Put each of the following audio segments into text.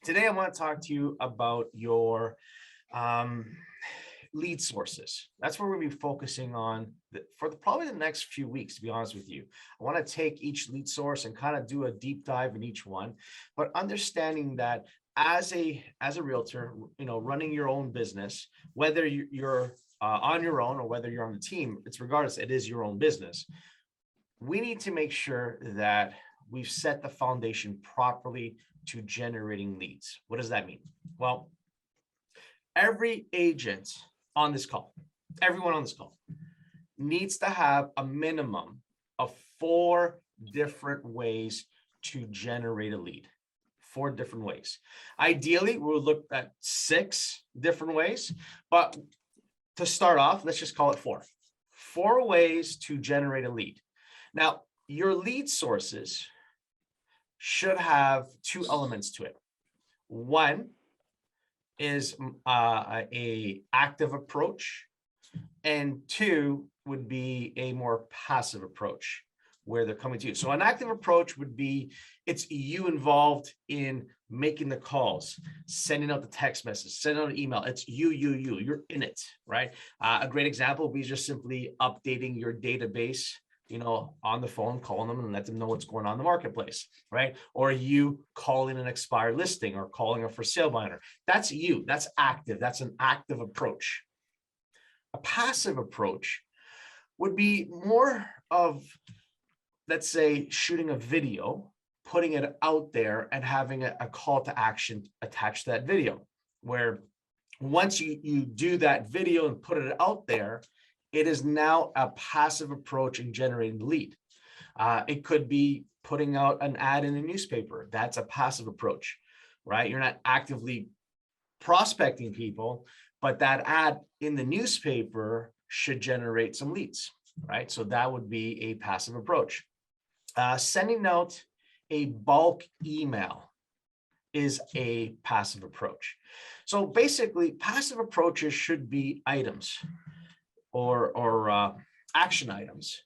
Today, I want to talk to you about your um, lead sources. That's where we'll be focusing on probably the next few weeks, to be honest with you. I want to take each lead source and kind of do a deep dive in each one, but understanding that as a realtor, running your own business, whether you're on your own or whether you're on the team, it's regardless, it is your own business. We need to make sure that we've set the foundation properly to generating leads. What does that mean? Well, every agent on this call, everyone on this call needs to have a minimum of 4 different ways to generate a lead. 4 different ways. Ideally, we'll look at 6 different ways, but to start off, let's just call it 4. 4 ways to generate a lead. Now, your lead sources should have 2 elements to it. One is a active approach, and 2 would be a more passive approach where they're coming to you. So an active approach would be it's you involved in making the calls, sending out the text message, sending out an email. It's you're in it, right? A great example would be just simply updating your database, on the phone, calling them and let them know what's going on in the marketplace, right? Or you calling an expired listing or calling a for sale buyer. That's you. That's active. That's an active approach. A passive approach would be more of, let's say, shooting a video, putting it out there and having a call to action attached to that video, where once you do that video and put it out there, it is now a passive approach in generating the lead. It could be putting out an ad in a newspaper. That's a passive approach, right? You're not actively prospecting people, but that ad in the newspaper should generate some leads, right? So that would be a passive approach. Sending out a bulk email is a passive approach. So basically, passive approaches should be items or action items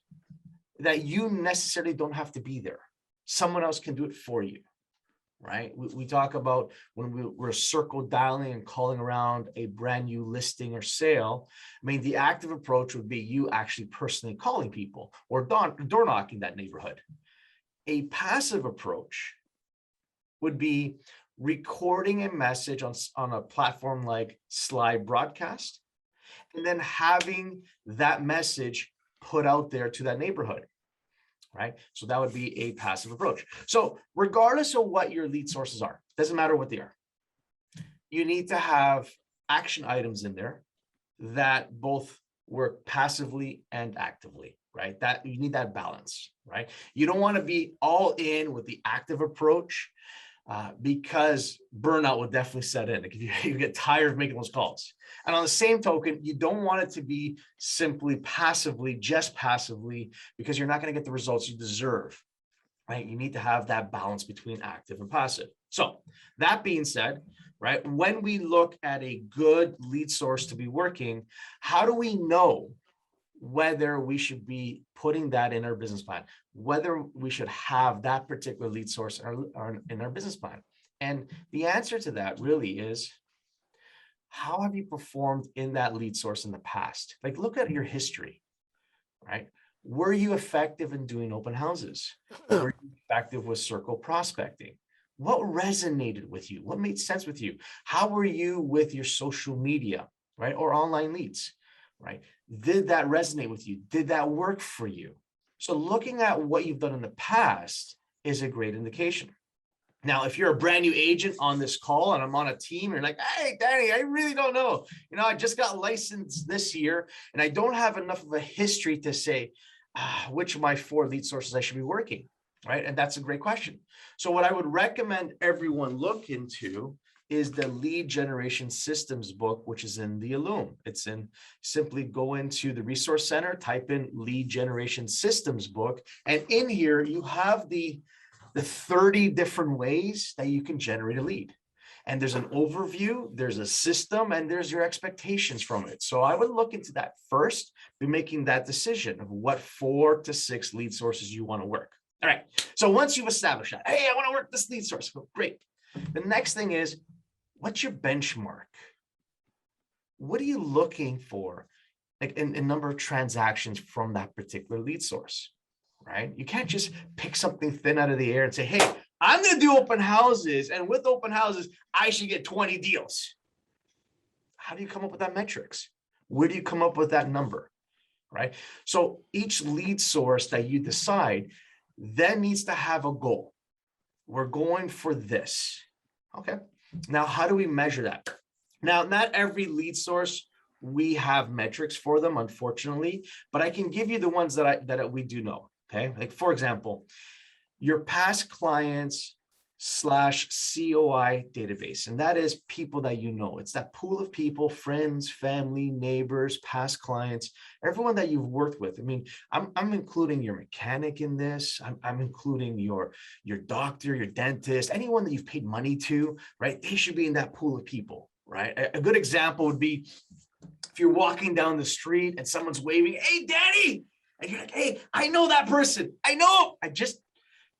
that you necessarily don't have to be there. Someone else can do it for you, right? We talk about when we're circle dialing and calling around a brand new listing or sale. I mean, the active approach would be you actually personally calling people or door knocking that neighborhood. A passive approach would be recording a message on a platform like Slide Broadcast, and then having that message put out there to that neighborhood, right? So that would be a passive approach. So regardless of what your lead sources are, doesn't matter what they are, you need to have action items in there that both work passively and actively, right? That you need that balance, right? You don't want to be all in with the active approach because burnout will definitely set in. You get tired of making those calls. And on the same token, you don't want it to be simply passively, just passively, because you're not going to get the results you deserve, right? You need to have that balance between active and passive. So that being said, right, when we look at a good lead source to be working, how do we know whether we should be putting that in our business plan, whether we should have that particular lead source in our business plan? And the answer to that really is, how have you performed in that lead source in the past? Like, look at your history, right? Were you effective in doing open houses? Were you effective with circle prospecting? What resonated with you? What made sense with you? How were you with your social media, right? Or online leads, right? Did that resonate with you? Did that work for you? So looking at what you've done in the past is a great indication. Now, if you're a brand new agent on this call and I'm on a team, you're like, hey, Danny, I really don't know. I just got licensed this year and I don't have enough of a history to say which of my 4 lead sources I should be working, right? And that's a great question. So what I would recommend everyone look into is the lead generation systems book, which is in the Illum. It's in, simply go into the resource center, type in lead generation systems book. And in here, you have the 30 different ways that you can generate a lead. And there's an overview, there's a system, and there's your expectations from it. So I would look into that first, be making that decision of what 4 to 6 lead sources you want to work. All right. So once you've established that, hey, I want to work this lead source. Great. The next thing is, what's your benchmark? What are you looking for, like in number of transactions from that particular lead source, right? You can't just pick something thin out of the air and say, hey, I'm going to do open houses, and with open houses, I should get 20 deals. How do you come up with that metrics? Where do you come up with that number, right? So each lead source that you decide then needs to have a goal. We're going for this. Okay. Now, how do we measure that? Now, not every lead source we have metrics for them, unfortunately, but I can give you the ones that we do know. Okay. Like, for example, your past clients / COI database. And that is people that you know. It's that pool of people, friends, family, neighbors, past clients, everyone that you've worked with. I mean, I'm including your mechanic in this. I'm including your doctor, your dentist, anyone that you've paid money to, right? They should be in that pool of people, right? A good example would be if you're walking down the street and someone's waving, hey, Danny, and you're like, hey, I know that person. I know, I just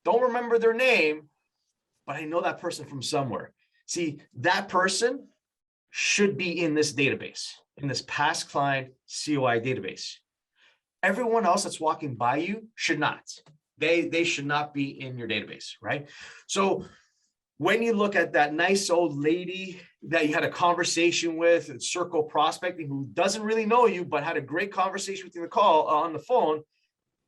don't remember their name, but I know that person from somewhere. See, that person should be in this database, in this past client COI database. Everyone else that's walking by you should not. They should not be in your database, right? So when you look at that nice old lady that you had a conversation with at Circle Prospecting, who doesn't really know you, but had a great conversation with you on the phone,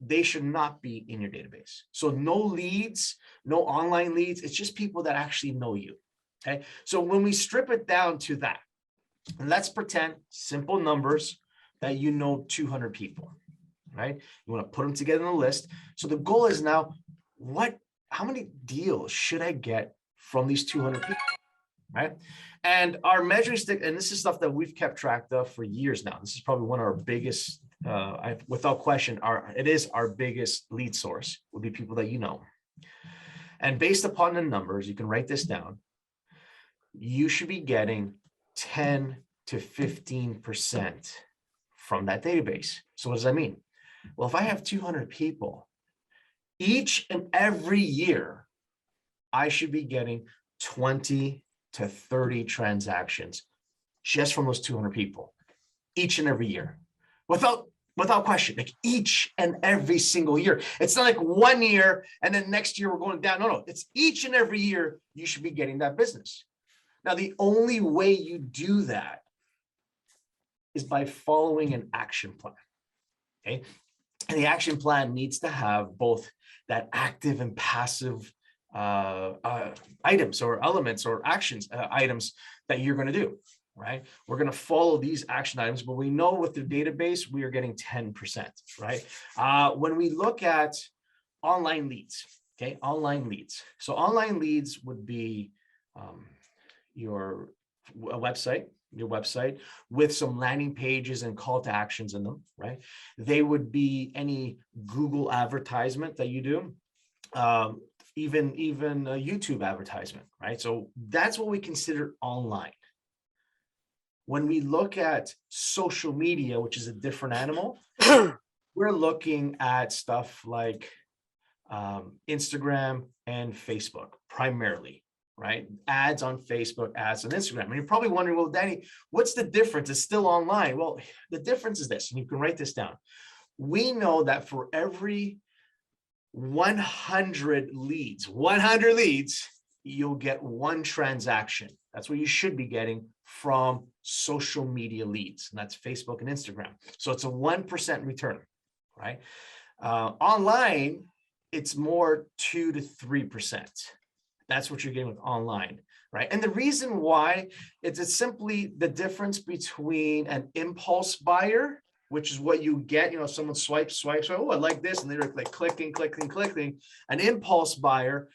they should not be in your database. So no leads, no online leads. It's just people that actually know you. Okay. So when we strip it down to that, let's pretend simple numbers that you know 200 people, right? You want to put them together in a list. So the goal is now, how many deals should I get from these 200 people, right? And our measuring stick, and this is stuff that we've kept track of for years now. This is probably one of our biggest, without question, it is our biggest lead source, would be people that you know. And based upon the numbers, you can write this down. You should be getting 10 to 15% from that database. So what does that mean? Well, if I have 200 people, each and every year, I should be getting 20 to 30 transactions just from those 200 people, each and every year, without question, like each and every single year. It's not like 1 year and then next year we're going down. No, it's each and every year you should be getting that business. Now, the only way you do that is by following an action plan. Okay. And the action plan needs to have both that active and passive items or elements or actions items that you're going to do, right? We're going to follow these action items, but we know with the database, we are getting 10%, right? When we look at online leads, okay, online leads. So online leads would be your website with some landing pages and call to actions in them, right? They would be any Google advertisement that you do, even a YouTube advertisement, right? So that's what we consider online. When we look at social media, which is a different animal, we're looking at stuff like Instagram and Facebook primarily, right? Ads on Facebook, ads on Instagram. And you're probably wondering, well, Danny, what's the difference? It's still online. Well, the difference is this, and you can write this down. We know that for every 100 leads, you'll get one transaction. That's what you should be getting from social media leads. And that's Facebook and Instagram. So it's a 1% return, right? Online, it's more 2 to 3%. That's what you're getting with online, right? And the reason why it's simply the difference between an impulse buyer, which is what you get, someone swipes, oh, I like this, and they're like clicking. An impulse buyer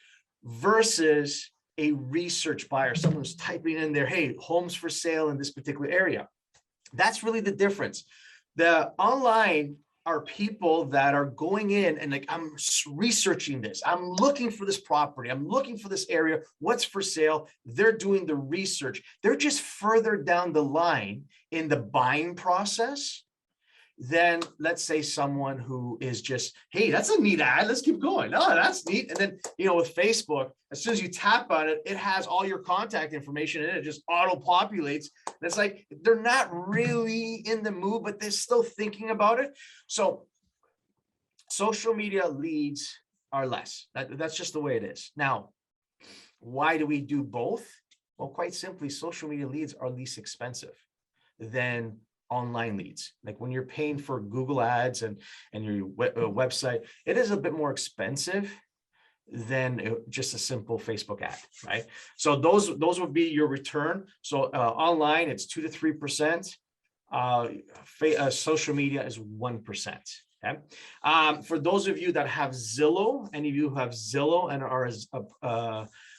versus a research buyer, someone who's typing in there, hey, homes for sale in this particular area. That's really the difference. The online are people that are going in and like, I'm researching this. I'm looking for this property. I'm looking for this area. What's for sale? They're doing the research. They're just further down the line in the buying process. than, let's say, someone who is just, hey, that's a neat ad, let's keep going. Oh, that's neat. And then, with Facebook, as soon as you tap on it, it has all your contact information in it. It just auto populates. And it's like, they're not really in the mood, but they're still thinking about it. So social media leads are less. That's just the way it is. Now, why do we do both? Well, quite simply, social media leads are least expensive than online leads. Like when you're paying for Google ads and your website, it is a bit more expensive than just a simple Facebook ad, right? So those would be your return. So online, it's 2 to 3%. Social media is 1%. Okay. For those of you that have Zillow, any of you who have Zillow and are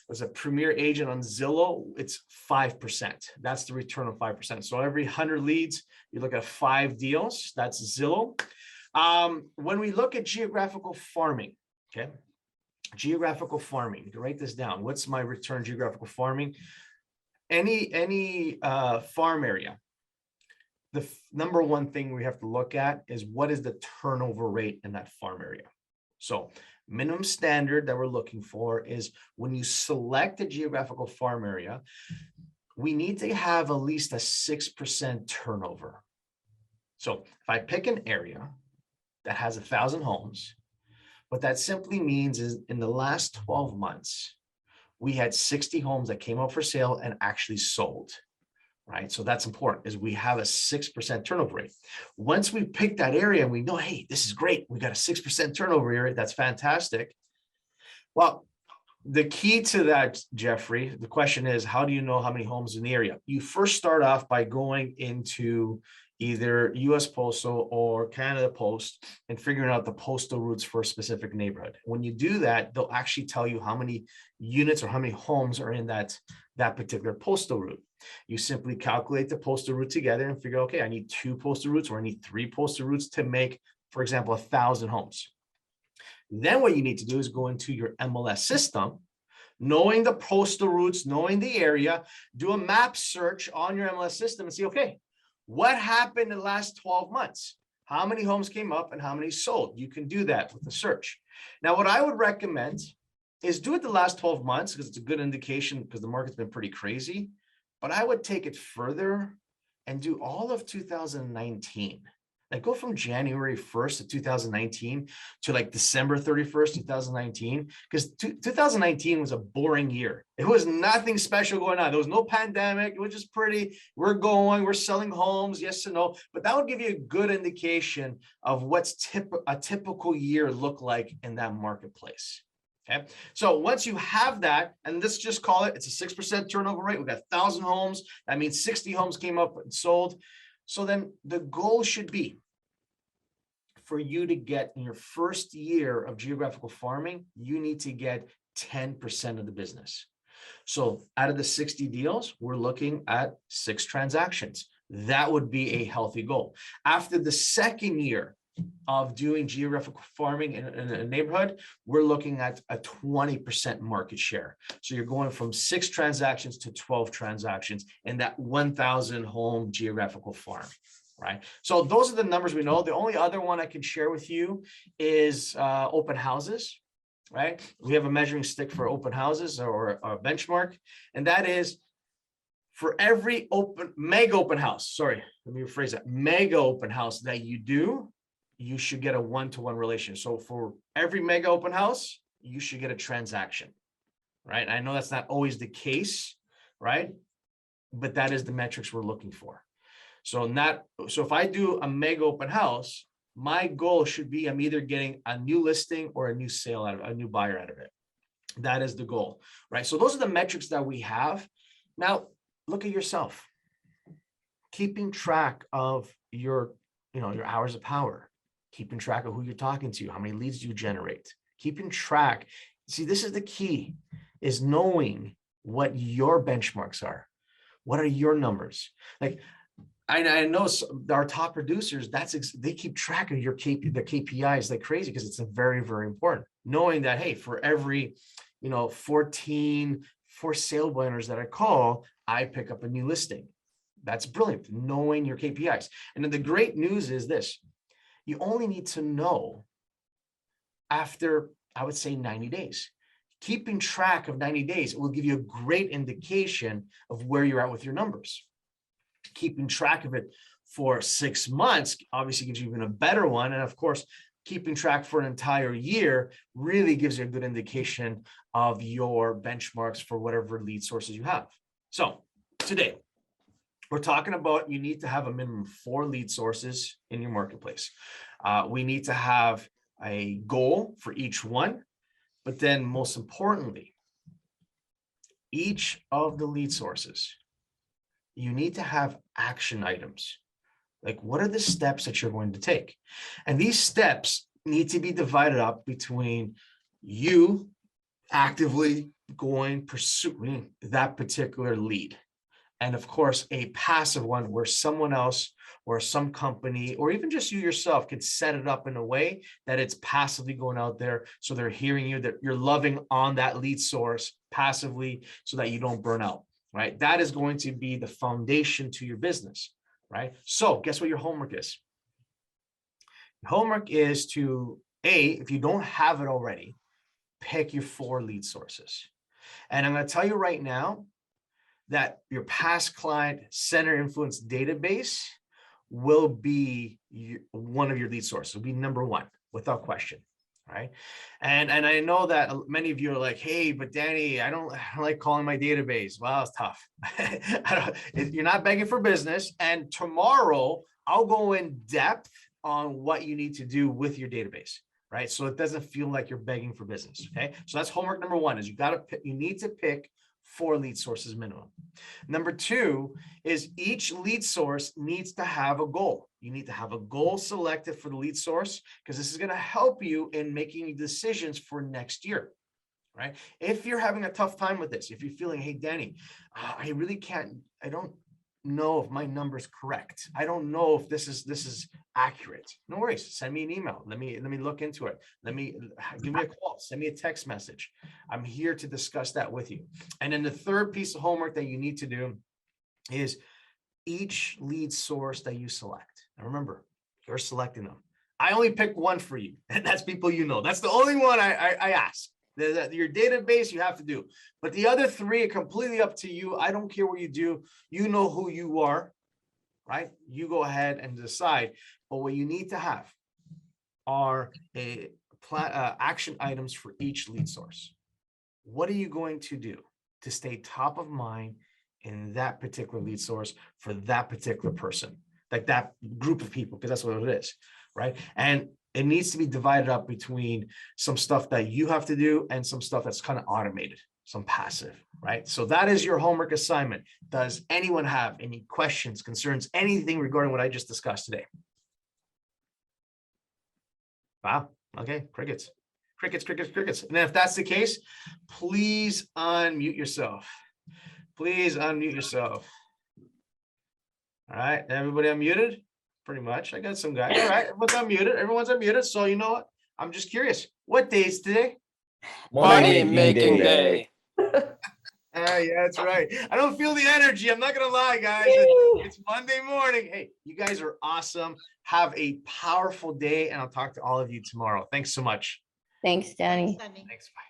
as a premier agent on Zillow, it's 5%. That's the return of 5%. So every 100 leads, you look at 5 deals. That's Zillow. When we look at geographical farming, okay, geographical farming, you can write this down. What's my return geographical farming? Any farm area. The number one thing we have to look at is what is the turnover rate in that farm area. So minimum standard that we're looking for is when you select a geographical farm area, we need to have at least a 6% turnover. So if I pick an area that has 1,000 homes, what that simply means is in the last 12 months, we had 60 homes that came up for sale and actually sold. Right. So that's important, is we have a 6% turnover rate. Once we pick that area and we know, hey, this is great, we got a 6% turnover area, that's fantastic. Well, the key to that, Jeffrey, the question is, how do you know how many homes in the area? You first start off by going into either US Postal or Canada Post and figuring out the postal routes for a specific neighborhood. When you do that, they'll actually tell you how many units or how many homes are in that particular postal route. You simply calculate the postal route together and figure, okay, I need 2 postal routes or I need 3 postal routes to make, for example, 1,000 homes. Then what you need to do is go into your MLS system, knowing the postal routes, knowing the area, do a map search on your MLS system and see, okay, what happened in the last 12 months? How many homes came up and how many sold? You can do that with the search. Now, what I would recommend is do it the last 12 months because it's a good indication, because the market's been pretty crazy. But I would take it further and do all of 2019. Like go from January 1st of 2019 to like December 31st, 2019, because 2019 was a boring year. It was nothing special going on. There was no pandemic. It was just pretty, we're selling homes, yes and no, but that would give you a good indication of what's a typical year look like in that marketplace. Okay, so once you have that, and let's just call it, it's a 6% turnover rate. We've got 1,000 homes. That means 60 homes came up and sold. So then the goal should be for you to get in your first year of geographical farming, you need to get 10% of the business. So out of the 60 deals, we're looking at 6 transactions. That would be a healthy goal. After the second year of doing geographical farming in a neighborhood, we're looking at a 20% market share. So you're going from 6 transactions to 12 transactions in that 1,000 home geographical farm, right? So those are the numbers we know. The only other one I can share with you is open houses, right? We have a measuring stick for open houses or a benchmark, and that is for every mega open house that you do, you should get a 1-to-1 relation. So for every mega open house, you should get a transaction, right? I know that's not always the case, right? But that is the metrics we're looking for. So if I do a mega open house, my goal should be I'm either getting a new listing or a new sale out of a new buyer out of it. That is the goal, right? So those are the metrics that we have. Now, look at yourself. Keeping track of your hours of power. Keeping track of who you're talking to, how many leads do you generate, keeping track. See, this is the key, is knowing what your benchmarks are. What are your numbers? Like, I know our top producers, they keep track of their KPIs like crazy, because it's very, very important. Knowing that, hey, for every, 14 for sale owners that I call, I pick up a new listing. That's brilliant, knowing your KPIs. And then the great news is this: you only need to know after, I would say, 90 days. Keeping track of 90 days will give you a great indication of where you're at with your numbers. Keeping track of it for 6 months obviously gives you even a better one. And of course, keeping track for an entire year really gives you a good indication of your benchmarks for whatever lead sources you have. So today, we're talking about you need to have a minimum of 4 lead sources in your marketplace. We need to have a goal for each one, but then most importantly, each of the lead sources, you need to have action items. Like, what are the steps that you're going to take? And these steps need to be divided up between you actively pursuing that particular lead, and of course, a passive one where someone else or some company, or even just you yourself, could set it up in a way that it's passively going out there. So they're hearing you, that you're loving on that lead source passively so that you don't burn out, right? That is going to be the foundation to your business, right? So guess what your homework is? Your homework is to, if you don't have it already, pick your 4 lead sources. And I'm going to tell you right now that your past client center influence database will be one of your lead sources. Will be number 1 without question, right? And I know that many of you are like, hey, but Danny, I don't like calling my database. Well, it's tough. You're not begging for business. And tomorrow I'll go in depth on what you need to do with your database, right? So it doesn't feel like you're begging for business. Okay. So that's homework number 1, is you need to pick 4 lead sources minimum. Number 2 is each lead source needs to have a goal. You need to have a goal selected for the lead source, because this is going to help you in making decisions for next year, right? If you're having a tough time with this, if you're feeling, hey, Danny, I really can't, I don't know if my number is correct. I don't know if this is accurate. No worries. Send me an email. Let me look into it. Give me a call. Send me a text message. I'm here to discuss that with you. And then the third piece of homework that you need to do is each lead source that you select. And remember, you're selecting them. I only pick 1 for you, and that's people you know. That's the only one I ask. Your database you have to do, but the other 3 are completely up to you. I don't care what you do. You know who you are, right? You go ahead and decide. But what you need to have are action items for each lead source. What are you going to do to stay top of mind in that particular lead source for that particular person, like that group of people, because that's what it is, right? And it needs to be divided up between some stuff that you have to do and some stuff that's kind of automated, some passive, right? So that is your homework assignment. Does anyone have any questions, concerns, anything regarding what I just discussed today? Wow. Okay. Crickets. And then if that's the case, please unmute yourself. Please unmute yourself. All right. Everybody unmuted? Pretty much. I got some guys. All right. Everyone's unmuted. So you know what? I'm just curious. What day is today? Money making day. Yeah, that's right. I don't feel the energy. I'm not going to lie, guys. It's Monday morning. Hey, you guys are awesome. Have a powerful day, and I'll talk to all of you tomorrow. Thanks so much. Thanks, Danny. Thanks. Bye.